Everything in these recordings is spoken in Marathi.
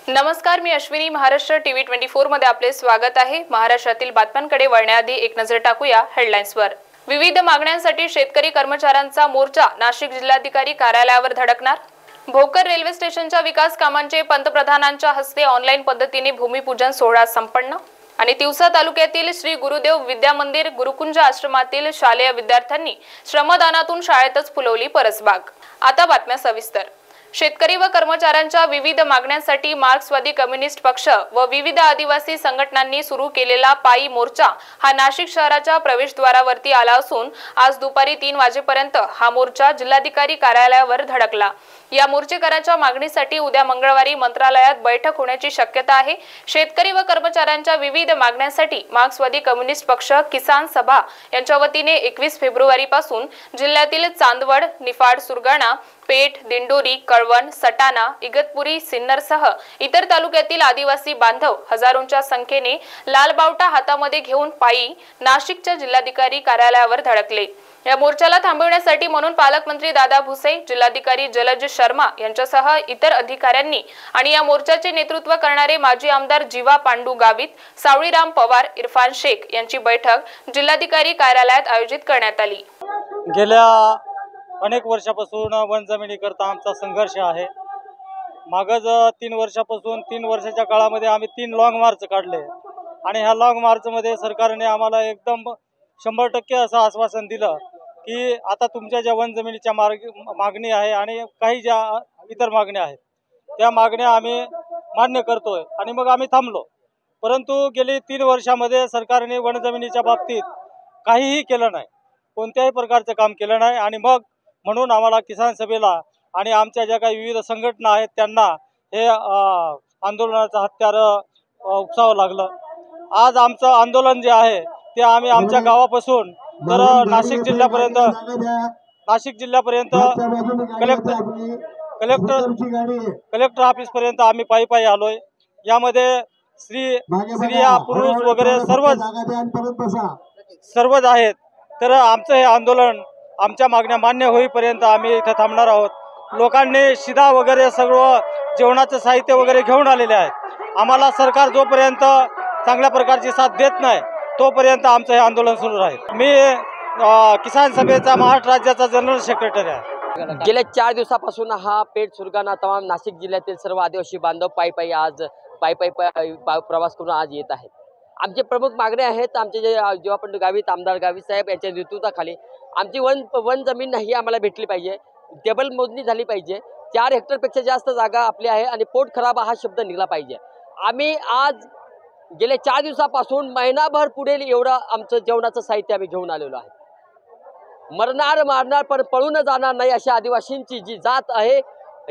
नमस्कार, मी अश्विनी. महाराष्ट्र टीव्ही 24 मध्ये आपले स्वागत आहे. महाराष्ट्रातील बातम्यांकडे वळण्याआधी एक नजर टाकूया हेडलाईन्सवर. विविध मागण्यांसाठी शेतकरी कर्मचाऱ्यांचा मोर्चा नाशिक जिल्हाधिकारी कार्यालयावर धडकणार. भोकर रेल्वे स्टेशनच्या विकास कामांचे पंतप्रधानांच्या हस्ते ऑनलाईन पद्धतीने भूमिपूजन सोहळा संपन्न. आणि तिवसा तालुक्यातील श्री गुरुदेव विद्या मंदिर गुरुकुंज आश्रमातील शालेय विद्यार्थ्यांनी श्रमदानातून शाळेतच फुलवली परसबाग. आता बातम्या सविस्तर. शेतकरी व कर्मचाऱ्यांच्या विविध मागण्यांसाठी मार्क्सवादी कम्युनिस्ट पक्ष व विविध आदिवासी संघटनांनी सुरू केलेला पायी मोर्चा हा नाशिक शहराच्या प्रवेशद्वारावरती आला असून आज दुपारी 3 वाजेपर्यंत हा मोर्चा जिल्हाधिकारी कार्यालयावर धडकला. या मोर्चेकऱ्यांच्या मागणीसाठी उद्या मंगळवारी मंत्रालयात बैठक होण्याची शक्यता आहे. शेतकरी व कर्मचाऱ्यांच्या विविध मागण्यांसाठी मार्क्सवादी कम्युनिस्ट पक्ष किसान सभा यांच्या वतीने 21 फेब्रुवारी पासून जिल्ह्यातील चांदवड, निफाड, सुरगाणा, पेठ, दिंडोरी, कळवण, सटाणा, इगतपुरी, सिन्नरसह इतर तालुक्यातील आदिवासी बांधव हजारोंच्या संख्येने लाल बावटा हातामध्ये घेऊन पायी नाशिकच्या जिल्हाधिकारी कार्यालयावर धडकले. या मोर्चाला थांबवण्यासाठी म्हणून पालकमंत्री दादा भुसे, जिल्हाधिकारी जलज शर्मा यांच्यासह इतर अधिकाऱ्यांनी आणि या मोर्चाचे नेतृत्व करणारे माजी आमदार जीवा पांडू गावित, सावळीराम पवार, इरफान शेख यांची बैठक जिल्हाधिकारी कार्यालयात आयोजित करण्यात आली. गेल्या अनेक वर्षापासून वन जमिनीकरता आमचा संघर्ष आहे. मागच 3 वर्षापासून 3 वर्षाच्या काळामध्ये आम्ही 3 लॉंग मार्च काढले आणि ह्या लॉंग मार्चमध्ये सरकारने आम्हाला एकदम 100% असं आश्वासन दिलं की आता तुमच्या ज्या वन जमिनीच्या मागणी आहे आणि काही ज्या इतर मागण्या आहेत त्या मागण्या आम्ही मान्य करतोय आणि मग आम्ही थांबलो. परंतु गेली 3 वर्षामध्ये सरकारने वन जमिनीच्या बाबतीत काहीही केलं नाही, कोणत्याही प्रकारचं काम केलं नाही आणि मग म्हणून आम्हाला किसान सभेला आणि आमच्या ज्या काही विविध संघटना आहेत त्यांना हे आंदोलनाचं हत्यार उपसावं लागलं. आज आमचं आंदोलन जे आहे ते आम्ही आमच्या गावापासून तर नाशिक जिल्ह्यापर्यंत कलेक्टर ऑफिसपर्यंत आम्ही पायी आलोय. यामध्ये स्त्रिया, पुरुष वगैरे सर्वच आहेत. तर आमचं हे आंदोलन आमच्या मागण्या मान्य होईपर्यंत आम्ही इथं थांबणार आहोत. लोकांनी शिधा वगैरे सर्व जेवणाचं साहित्य वगैरे घेऊन आलेले आहेत. आम्हाला सरकार जोपर्यंत चांगल्या प्रकारची साथ देत नाही तोपर्यंत आमचं हे आंदोलन सुरू राहील. मी किसान सभेचा महाराष्ट्र राज्याचा जनरल सेक्रेटरी आहे. गेल्या 4 दिवसापासून हा पेठ, सुरगाणा तमाम नाशिक जिल्ह्यातील सर्व आदिवासी बांधव पायी प्रवास करून आज येत आहेत. आमचे प्रमुख मागणे आहेत. आमचे जे जीवा पांडू गावित, आमदार गावित साहेब यांच्या नेतृत्वाखाली आमची वन जमीन ही आम्हाला भेटली पाहिजे. टेबल मोजणी झाली पाहिजे. 4 हेक्टरपेक्षा जास्त जागा आपली आहे आणि पोट खराब हा शब्द निघाला पाहिजे. आम्ही आज गेल्या 4 दिवसापासून महिनाभर पुढे एवढं आमचं जेवणाचं साहित्य आम्ही घेऊन आलेलो आहे. मारणार पण पळून जाणार नाही अशा आदिवासींची जी जात आहे,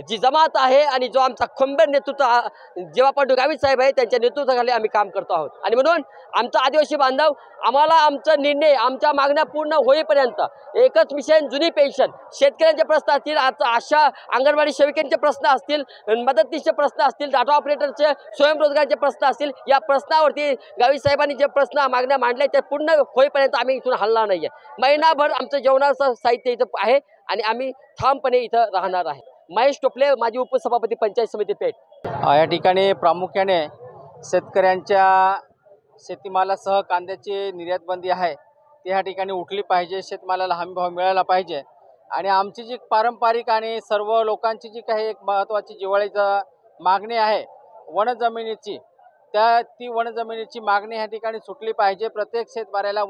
जी जमात आहे आणि जो आमचा खंबीर नेतृत्व जीवा पांडू गावित साहेब आहे त्यांच्या नेतृत्वाखाली आम्ही काम करतो आहोत. आणि म्हणून आमचा आदिवासी बांधव आम्हाला आमचा निर्णय, आमच्या मागण्या पूर्ण होईपर्यंत एकच मिशन, जुनी पेन्शन, शेतकऱ्यांचे प्रश्न असतील, आशा अंगणवाडी सेविकांचे प्रश्न असतील, मदतनीसचे प्रश्न असतील, डाटा ऑपरेटरचे स्वयंरोजगाराचे प्रश्न असतील, या प्रश्नावरती गावित साहेबांनी जे प्रश्न मागण्या मांडल्या ते पूर्ण होईपर्यंत आम्ही इथून हलणार नाही आहे. महिनाभर आमचं जेवणाचं साहित्य इथं आहे आणि आम्ही ठामपणे इथं राहणार आहे. महेश टोपले, माजी उपसभापती, पंचायत समिती पेठ. या ठिकाणी प्रामुख्याने शेतकऱ्यांच्या शेतीमालासह कांद्याची निर्यात बंदी आहे ती ह्या ठिकाणी उठली पाहिजे. शेतमालाला हमीभाव मिळाला पाहिजे आणि आमची जी पारंपरिक आणि सर्व लोकांची जी काही एक महत्त्वाची जिव्हाळीची मागणी आहे वन जमिनीची, ती वन जमिनीची मागणी ह्या ठिकाणी सुटली पाहिजे. प्रत्येक शेतकऱ्याला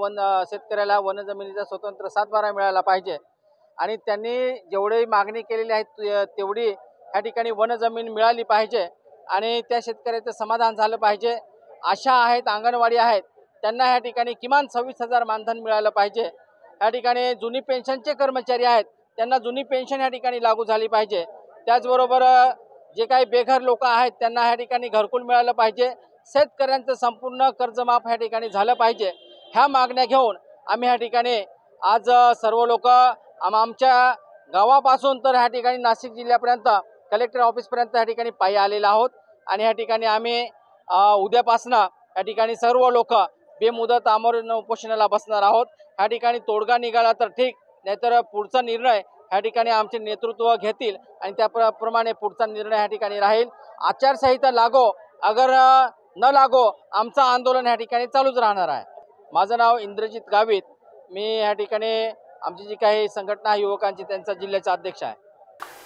वन जमिनीचा स्वतंत्र सातबारा मिळाला पाहिजे आणि त्यांनी जेवढी मागणी केलेली आहे तेवढी ह्या ठिकाणी वन जमीन मिळाली पाहिजे आणि त्या शेतकऱ्याचं समाधान झालं पाहिजे. आशा आहेत, अंगणवाडी आहेत, त्यांना ह्या ठिकाणी किमान 26,000 मानधन मिळालं पाहिजे. ह्या ठिकाणी जुनी पेन्शनचे कर्मचारी आहेत त्यांना जुनी पेन्शन ह्या ठिकाणी लागू झाली पाहिजे. त्याचबरोबर जे काही बेघर लोक आहेत त्यांना ह्या ठिकाणी घरकुल मिळालं पाहिजे. शेतकऱ्यांचं संपूर्ण कर्जमाफ ह्या ठिकाणी झालं पाहिजे. ह्या मागण्या घेऊन आम्ही ह्या ठिकाणी आज सर्व लोक आमच्या गावापासून तर ह्या ठिकाणी नाशिक जिल्ह्यापर्यंत कलेक्टर ऑफिसपर्यंत ह्या ठिकाणी पायी आलेला आहोत आणि ह्या ठिकाणी आम्ही उद्यापासनं या ठिकाणी सर्व लोक बेमुदत आमरण उपोषणाला बसणार आहोत. ह्या ठिकाणी तोडगा निघाला तर ठीक, नाहीतर पुढचा निर्णय ह्या ठिकाणी आमचे नेतृत्व घेतील आणि त्याप्रमाणे पुढचा निर्णय ह्या ठिकाणी राहील. आचारसंहिता लागो अगर न लागो आमचं आंदोलन ह्या ठिकाणी चालूच राहणार आहे. माझं नाव इंद्रजित गावित. मी ह्या ठिकाणी आमची जी काही संघटना आहे युवकांची त्यांचा जिल्ह्याचा अध्यक्ष आहे.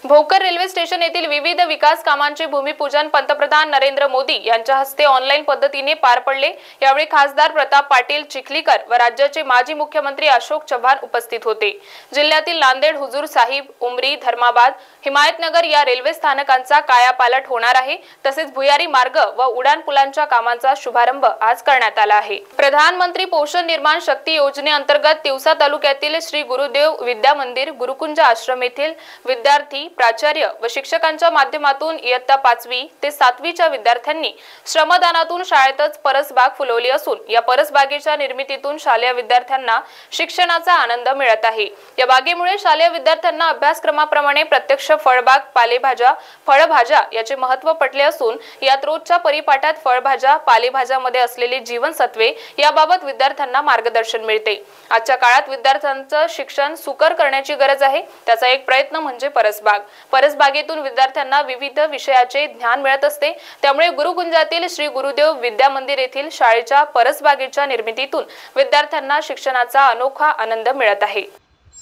भोकर रेल्वे स्टेशन येथील विविध विकास कामांचे भूमिपूजन पंतप्रधान नरेंद्र मोदी यांच्या हस्ते ऑनलाईन पद्धतीने पार पडले. यावेळी खासदार प्रताप पाटील चिखलीकर व राज्याचे माजी मुख्यमंत्री अशोक चव्हाण उपस्थित होते. जिल्ह्यातील नांदेड, हुजूर साहिब, उमरी, धर्माबाद, हिमायतनगर या रेल्वे स्थानकांचा कायापालट होणार आहे. तसेच भुयारी मार्ग व उडान पुलांच्या कामांचा शुभारंभ आज करण्यात आला आहे. प्रधानमंत्री पोषण निर्माण शक्ती योजनेअंतर्गत तिवसा तालुक्यातील श्री गुरुदेव विद्या मंदिर गुरुकुंज आश्रम येथील विद्यार्थी, प्राचार्य व शिक्षकांच्या माध्यमातून इयत्ता 5वी ते 7वीच्या विद्यार्थ्यांनी श्रमदानातून शाळेतच परसबाग फुलवली असून या परसबागेच्या निर्मितीतून शालेय विद्यार्थ्यांना शिक्षणाचा आनंद मिळत आहे. या बागेमुळे शालेय विद्यार्थ्यांना अभ्यासक्रमाप्रमाणे प्रत्यक्ष फळबाग, पालेभाज्या, फळभाज्या याचे महत्त्व पटले असून यात रोजच्या परिपाठात फळभाज्या, पालेभाज्यामध्ये असलेली जीवनसत्वे याबाबत विद्यार्थ्यांना मार्गदर्शन मिळते. आजच्या काळात विद्यार्थ्यांचं शिक्षण सुकर करण्याची गरज आहे. त्याचा एक प्रयत्न म्हणजे परसबाग. परसबागेतून विद्यार्थ्यांना विविध विषयाचे ज्ञान मिळत असते. त्यामुळे गुरुकुंजातील श्री गुरुदेव विद्या मंदिर येथील शाळेच्या परसबागेच्या निर्मितीतून विद्यार्थ्यांना शिक्षणाचा अनोखा आनंद मिळत आहे.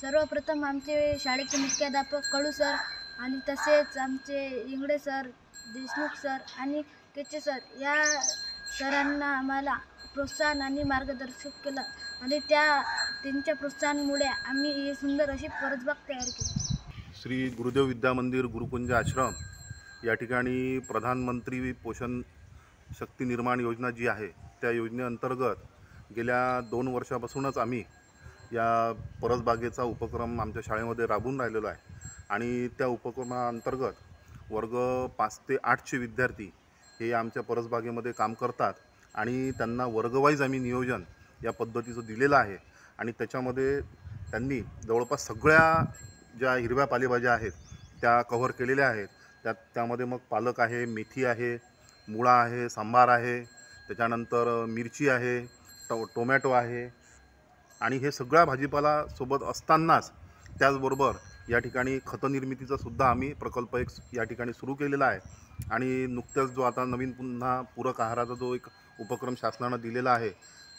सर्वप्रथम आमचे शाळेचे मुख्याध्यापक कडू सर आणि तसेच आमचे इंगडे सर, देशमुख सर आणि केचे सर या सरांना आम्हाला प्रोत्साहन आणि मार्गदर्शन केलं आणि त्यांच्या प्रोत्साहनामुळे आम्ही ही सुंदर अशी परसबाग तयार केली. श्री गुरुदेव विद्या मंदिर गुरुकुंज आश्रम या ठिकाणी प्रधानमंत्री पोषण शक्ती निर्माण योजना जी आहे त्या योजनेअंतर्गत गेल्या 2 वर्षापासूनच आम्ही या परसबागेचा उपक्रम आमच्या शाळेमध्ये राबवून राहिलेलो आहे. आणि त्या उपक्रमाअंतर्गत वर्ग 5 ते 8चे विद्यार्थी हे आमच्या परसबागेमध्ये काम करतात आणि त्यांना वर्गवाईज आम्ही नियोजन या पद्धतीचं दिलेलं आहे. आणि त्याच्यामध्ये त्यांनी जवळपास सगळ्या ज्या हिरव्या पालेभाज्या आहेत त्या कव्हर केलेल्या आहेत. त्यामध्ये मग पालक आहे, मेथी आहे, मुळा आहे, सांबार आहे, त्याच्यानंतर मिरची आहे, टोमॅटो आहे. आणि हे सगळ्या भाजीपाला सोबत असतानाच त्याचबरोबर या ठिकाणी खतनिर्मितीचा सुद्धा आम्ही प्रकल्प एक या ठिकाणी सुरू केलेला आहे. आणि नुकत्याच जो आता नवीन पुन्हा पूरक आहाराचा जो एक उपक्रम शासनानं दिलेला आहे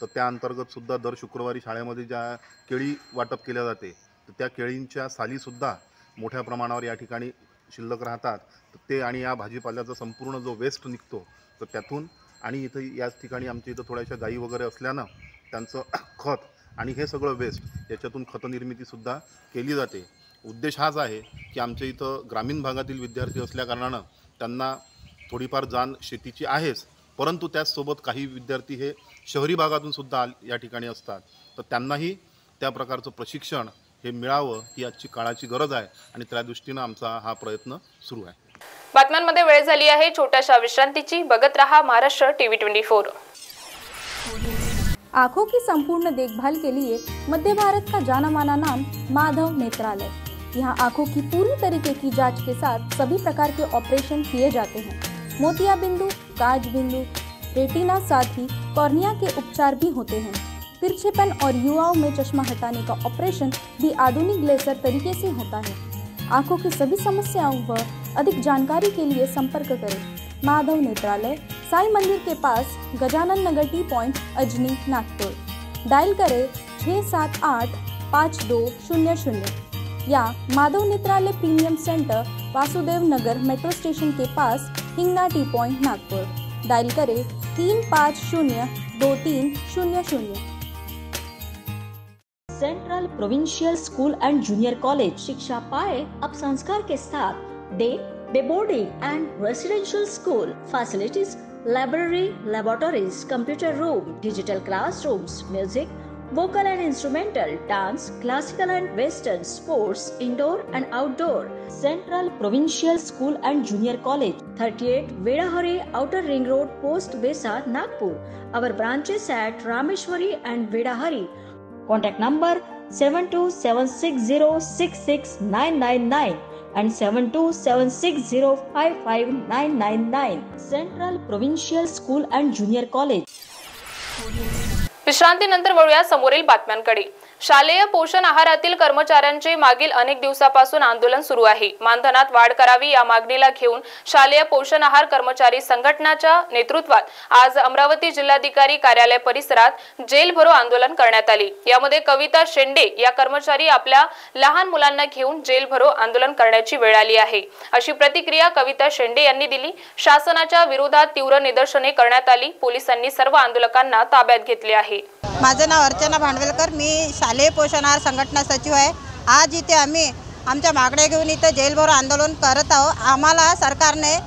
तर त्या अंतर्गत सुद्धा दर शुक्रवारी शाळेमध्ये ज्या केळी वाटप केल्या जाते तर त्या केळींच्या सालीसुद्धा मोठ्या प्रमाणावर या ठिकाणी शिल्लक राहतात. तर ते आणि या भाजीपाल्याचा संपूर्ण जो वेस्ट निघतो तर त्यातून आणि इथं याच ठिकाणी आमच्या इथं थोड्याशा गायी वगैरे असल्यानं त्यांचं खत आणि हे सगळं वेस्ट याच्यातून खतनिर्मितीसुद्धा केली जाते. उद्देश हाच आहे की आमच्या इथं ग्रामीण भागातील विद्यार्थी असल्याकारणानं त्यांना थोडीफार जाण शेतीची आहेच, परंतु त्याचसोबत काही विद्यार्थी हे शहरी भागातून सुद्धा या ठिकाणी असतात. तर त्यांनाही त्या प्रकारचं प्रशिक्षण हे मिळावं ही आजची काळाची गरज आहे आणि त्या दृष्टीनं आमचा हा प्रयत्न सुरू आहे. बातम्यांमध्ये वेळ झाली आहे छोट्याशा विश्रांतीची. बघत रहा महाराष्ट्र टीव्ही 24. आंखों की संपूर्ण देखभाल के लिए मध्य भारत का जाना माना नाम माधव नेत्रालय। यहाँ आंखों की पूरी तरीके की जांच के साथ सभी प्रकार के ऑपरेशन किए जाते हैं। मोतिया बिंदु, काज बिंदु, रेटिना साथ ही कॉर्निया के उपचार भी होते हैं। तिरछेपन और युवाओं में चश्मा हटाने का ऑपरेशन भी आधुनिक लेजर तरीके से होता है। आंखों की सभी समस्याओं व अधिक जानकारी के लिए संपर्क करें माधव नेत्रालय, साई मंदिर के पास, Gajanan Nagar T point, Ajni, Nagpur. Dial करें 678-5200 या Madhav Netralaya premium centre, Vasudev Nagar metro station के पास, Hingna T point, Nagpur. Dial करें 350-2300। Central provincial school and junior college शिक्षा पाए अब संस्कार के साथ day boarding and residential school facilities, library, laboratories, computer room, digital classrooms, music, vocal and instrumental, dance, classical and western, sports, indoor and outdoor. Central Provincial School and Junior College, 38 Vedahari Outer Ring Road, Post Besa, Nagpur. Our branches at Rameshwari and Vedahari. Contact number 7276066999 and 7276055999. Central Provincial School and Junior College. विश्रांतीनंतर वळूया समोरील बातम्यांकडे. शालेय पोषण आहारातील कर्मचाऱ्यांचे मागील अनेक दिवसापासून आंदोलन सुरू आहे। मानधनात वाढ करावी या मागणीला घेऊन शालेय पोषण आहार कर्मचारी संघटनाच्या नेतृत्वात आज अमरावती जिल्हाधिकारी कार्यालय परिसरात जेल भरो आंदोलन करण्यात आले। यामध्ये कविता शेंडे या कर्मचारी आपल्या लहान मुलांना घेऊन जेल भरो आंदोलन करण्याची वेळ आली आहे, अशी प्रतिक्रिया कविता शेंडे यांनी दिली। शासनाच्या विरोधात तीव्र निदर्शने करण्यात आली। पोलिसांनी सर्व आंदोलकांना ताब्यात घेतले आहे। माझं नाव अर्चना भांडवेलकर, मी शालेय पोषण आहार संघटना सचिव आहे। आज इथे आम्ही आमच्या मागण्या घेऊन इथं जेल भरो आंदोलन करत आहोत। आम्हाला सरकारने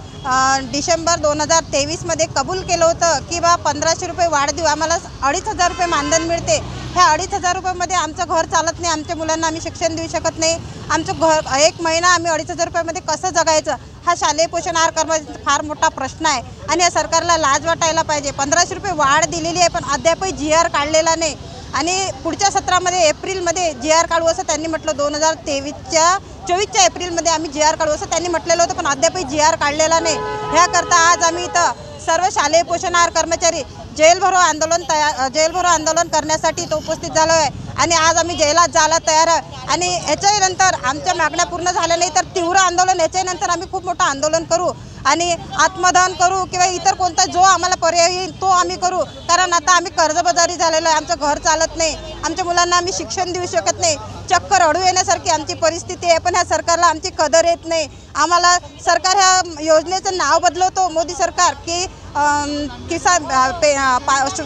डिसेंबर 2023 मध्ये कबूल केलं होतं की बा 1500 रुपये वाढ देऊ, आम्हाला 2500 रुपये मानधन मिळते। ह्या 2500 रुपयामध्ये आमचं घर चालत नाही, आमच्या मुलांना आम्ही शिक्षण देऊ शकत नाही। आमचं घर एक महिना आम्ही 2500 रुपयामध्ये कसं जगायचं, हा शालेय पोषण आहार कर्मचाऱ्यांचा फार मोठा प्रश्न आहे आणि या सरकारला लाज वाटायला पाहिजे। 1500 रुपये वाढ दिलेली आहे पण अद्यापही GR काढलेला नाही आणि पुढच्या सत्रामध्ये एप्रिलमध्ये GR काढू असं त्यांनी म्हटलं। 2024च्या एप्रिलमध्ये आम्ही GR काढू असं त्यांनी म्हटलेलं होतं पण अद्यापही GR काढलेला नाही। ह्याकरता आज आम्ही इथं सर्व शालेय पोषण आहार कर्मचारी जेल भरो आंदोलन करण्यासाठी तो उपस्थित झालो आहे आणि आज आम्ही जेलात जायला तयार आहे आणि याच्यानंतर आमच्या मागण्या पूर्ण झाल्या नाही तर तीव्र आंदोलन, याच्यानंतर आम्ही खूप मोठं आंदोलन करू आणि आत्मदहन करू किंवा इतर कोणता जो आम्हाला पर्याय येईल तो आम्ही करू। कारण आता आम्ही कर्जबाजारी झालेलो आहे, आमचं घर चालत नाही, आमच्या मुलांना आम्ही शिक्षण देऊ शकत नाही, चक्क रडू येण्यासारखी आमची परिस्थिती आहे। पण ह्या सरकारला आमची कदर येत नाही। आम्हाला सरकार ह्या योजनेचं नाव बदलवतो, मोदी सरकार, की किसान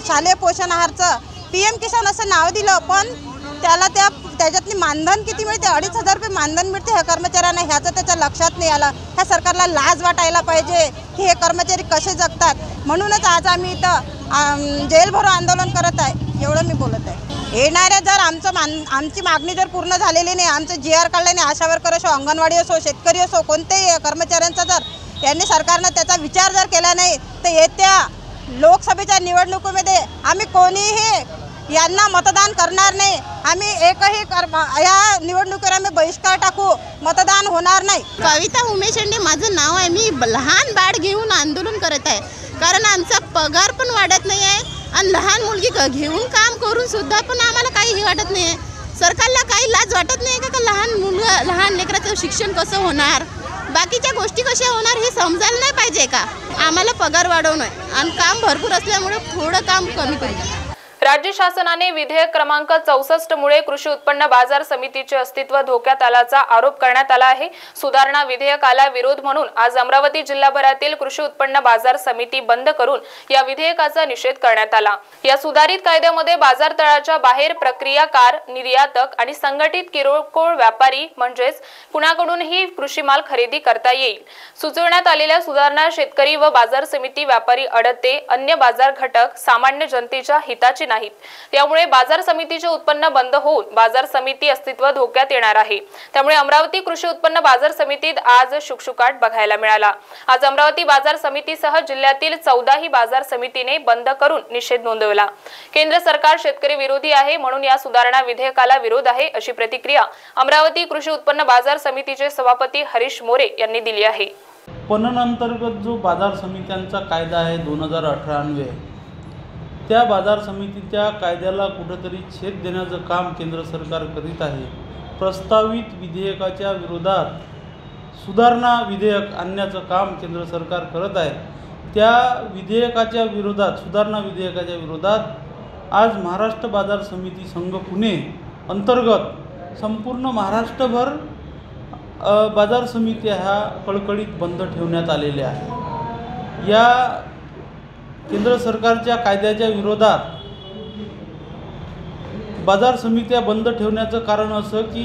शालेय पोषण आहारचं PM किसान असं नाव दिलं पण त्याला त्याच्यातली मानधन किती मिळते, 2500 रुपये मानधन मिळते ह्या कर्मचाऱ्यांना, ह्याचं त्याच्या लक्षात नाही आलं। ह्या सरकारला लाज वाटायला पाहिजे की हे कर्मचारी कसे जगतात। म्हणूनच आज आम्ही इथं जेल भरो आंदोलन करत आहे, एवढं मी बोलत आहे। येणाऱ्या जर आमची मागणी जर पूर्ण झालेली नाही, आमचं GR काढलं नाही, आशा वर्कर असो, अंगणवाडी असो, शेतकरी असो, कोणत्याही कर्मचाऱ्यांचा जर यांनी सरकारनं त्याचा विचार जर केला नाही तर येत्या लोकसभेच्या निवडणुकीमध्ये आम्ही कोणीही यांना मतदान करणार नाही। आम्ही एकही या निवडणुकीवर आम्ही बहिष्कार टाकू, मतदान होणार नाही। कविता उमेश शेंडे माझं नाव आहे। मी लहान बाळ घेऊन आंदोलन करत आहे कारण आमचा पगार पण वाढत नाही आहे आणि लहान मुलगी घेऊन काम करून सुद्धा पण आम्हाला काही वाटत नाही आहे। सरकारला काही लाज वाटत नाही का लहान लेकराचं शिक्षण कसं होणार, बाकीच्या गोष्टी कशा होणार हे समजायला नाही पाहिजे का? आम्हाला पगार वाढवणं आहे आणि काम भरपूर असल्यामुळे थोडं काम कमी करू। राज्य शासनाने विधेयक क्रमांक 64 मुळे कृषी उत्पन्न बाजार समितीचे अस्तित्व धोक्यात आल्याचा आरोप करण्यात आला आहे। सुधारणा विधेयकाला विरोध म्हणून आज अमरावती जिल्हाभरातील कृषी उत्पन्न बाजार समिती बंद करून या विधेयकाचा निषेध करण्यात आला। या सुधारित कायद्यामध्ये बाजार तळाच्या बाहेर प्रक्रियाकार, निर्यातक आणि संघटित किरकोळ व्यापारी म्हणजेच कुणाकडूनही कृषी माल खरेदी करता येईल। सुचवण्यात आलेल्या सुधारणा शेतकरी व बाजार समिती व्यापारी अडते अन्य बाजार घटक सामान्य जनतेच्या हिताची नाहीत। त्यामुळे बाजार समितीचे उत्पन्न बंद होऊन बाजार समिती अस्तित्व धोक्यात येणार आहे। त्यामुळे अमरावती कृषी उत्पन्न बाजार समितीत आज शुकशुकाट बघायला मिळाला। आज अमरावती बाजार समितीसह जिल्ह्यातील 14ही बाजार समितीने बंद करून निषेध नोंदवला। केंद्र सरकार शेतकरी विरोधी आहे म्हणून या सुधारणा विधेयकाला विरोध आहे, अशी प्रतिक्रिया अमरावती कृषी उत्पन्न बाजार समितीचे सभापती हरीश मोरे यांनी दिली आहे। पणन अंतर्गत जो बाजार समित्यांचा कायदा आहे 2098, त्या बाजार समितीच्या कायद्याला कुठेतरी छेद देण्याचं काम केंद्र सरकार करीत आहे। प्रस्तावित विधेयकाच्या विरोधात सुधारणा विधेयक आणण्याचं काम केंद्र सरकार करत आहे। त्या विधेयकाच्या विरोधात, सुधारणा विधेयकाच्या विरोधात आज महाराष्ट्र बाजार समिती संघ पुणे अंतर्गत संपूर्ण महाराष्ट्रभर बाजार समित्या ह्या कळकळीत बंद ठेवण्यात आलेल्या आहेत। या केंद्र सरकारच्या कायद्याच्या विरोधात बाजार समित्या बंद ठेवण्याचं कारण असं की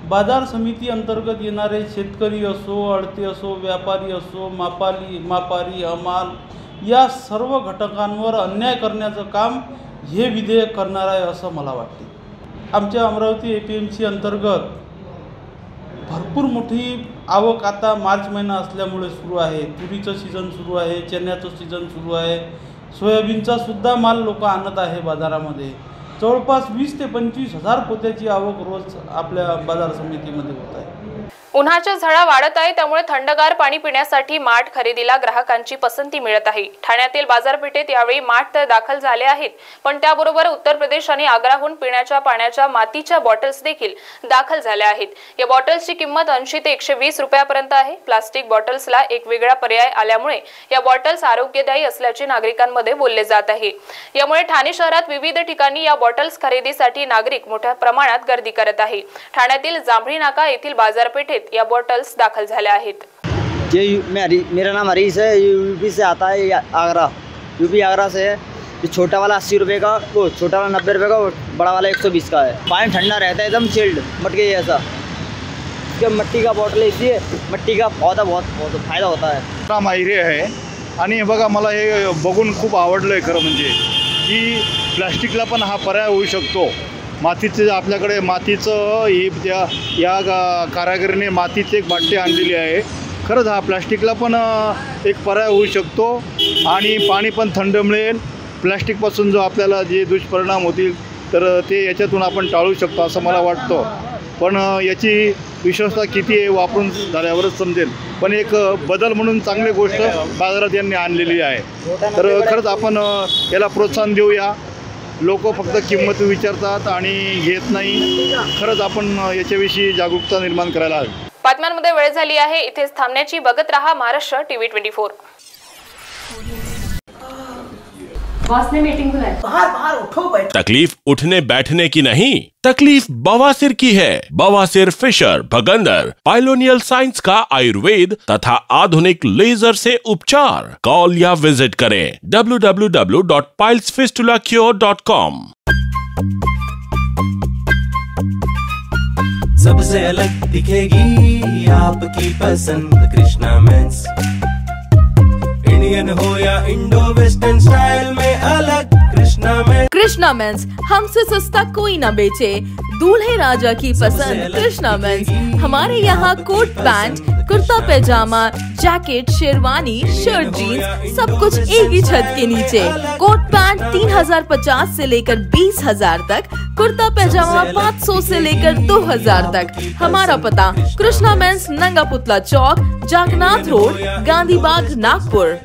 बाजार समिती अंतर्गत येणारे शेतकरी असो, अडते असो, व्यापारी असो, मापारी हमाल या सर्व घटकांवर अन्याय करण्याचं काम हे विधेयक करणार आहे असं मला वाटते। आमच्या अमरावती APMC अंतर्गत भरपूर मोठी आवक आता मार्च महिना असल्यामुळे सुरू आहे। तुरीचं सीझन सुरू आहे, चण्याचं सीझन सुरू आहे, सोयाबीनचा सुद्धा माल लोक आणत आहे बाजारामध्ये। जवळपास 20 ते 25 हजार पोत्याची आवक रोज आपल्या बाजार समितीमध्ये होत आहे। उन्हाच्या झळा वाढत आहे, त्यामुळे थंडगार पाणी पिण्यासाठी माठ खरेदीला ग्राहकांची पसंती मिळत आहे. ठाण्यातील बाजारपेठेत यावेळी माठ तर दाखल झाले आहेत, पण त्याबरोबर उत्तर प्रदेश आणि आग्राहून पिण्याच्या पाण्याच्या मातीच्या बॉटल्स देखील दाखल झाल्या आहेत. या बॉटल्सची किंमत 80 ते 120 रुपयापर्यंत आहे. प्लास्टिक बॉटल्सला एक वेगळा पर्याय आल्यामुळे या बॉटल्स आरोग्यदायी असल्याचे नागरिकांमध्ये बोलले जात आहे. यामुळे ठाणे शहरात विविध ठिकाणी या बॉटल्स खरेदीसाठी नागरिक मोठ्या प्रमाणात गर्दी करत आहे. ठाण्यातील जांभळी नाका येथील बाजारपेठेत या बॉटल्स दाखल झाल्या आहेत. मेरा नाम हरीश है, यूपी से आता है, आगरा, यूपी आगरा से है। ये छोटा वाला 80 रुपये का, वो छोटा वाला 90 रुपये का, बड़ा वाला 120 का है। पानी ठंडा रहता है एकदम चिल्ड, मटके जैसा। इसका मिट्टी का बॉटल इसलिए मिट्टी का बहुत फायदा होता है। माहिरी आहे आणि बघा मला हे बघून खूप आवडलं आहे खरं म्हणजे की प्लॅस्टिकला पण हा पर्याय होऊ शकतो. मातीचे आपल्याकडे मातीचं या कारागिरीने मातीची एक बाटली आणलेली आहे. खरंच हा प्लॅस्टिकला पण एक पर्याय होऊ शकतो आणि पाणी पण थंड मिळेल. प्लॅस्टिकपासून जो आपल्याला जे दुष्परिणाम होतील तर ते याच्यातून आपण टाळू शकतो असं मला वाटतं. पण याची विश्वासता किती आहे वापरून झाल्यावरच समजेल. पण एक बदल म्हणून चांगली गोष्ट बाजारात यांनी आणलेली आहे. तर खरंच आपण याला प्रोत्साहन देऊया. लोक फक्त किंमत विचारतात आणि घेत नाही. खरंच आपण याच्याविषयी जागरूकता निर्माण करायला हवी. बातम्यांमध्ये वेळ झाली आहे, इथेच थांबण्याची. बघत रहा महाराष्ट्र टीव्ही 24. बॉस ने मीटिंग बुलाई. बाहर उठो बैठो. तकलीफ उठने बैठने की नहीं, तकलीफ बवासीर की है. बवासीर, फिशर, भगंदर, पाइलोनियल साइंस का आयुर्वेद तथा आधुनिक लेजर से उपचार. कॉल या विजिट करें www.pilesfistulacure.com. सबसे अलग दिखेगी आपकी पसंद कृष्णा मेंस. इंडियन हो या इंडो वेस्टर्न स्टाइल में अलग कृष्णा मेंस, हमसे सस्ता कोई ना बेचे. दूल्हे राजा की पसंद कृष्णा मेंस. हमारे यहाँ coat pant, kurta pyjama, jacket, sherwani, shirt, jeans सब कुछ एक ही छत के नीचे. कोट पैंट 3050 से लेकर 20,000 तक, कुर्ता पैजामा 500 से लेकर 2000 तक. हमारा पता कृष्णा मेंस, नंगा पुतला चौक, जागनाथ रोड, गांधी बाग, नागपुर.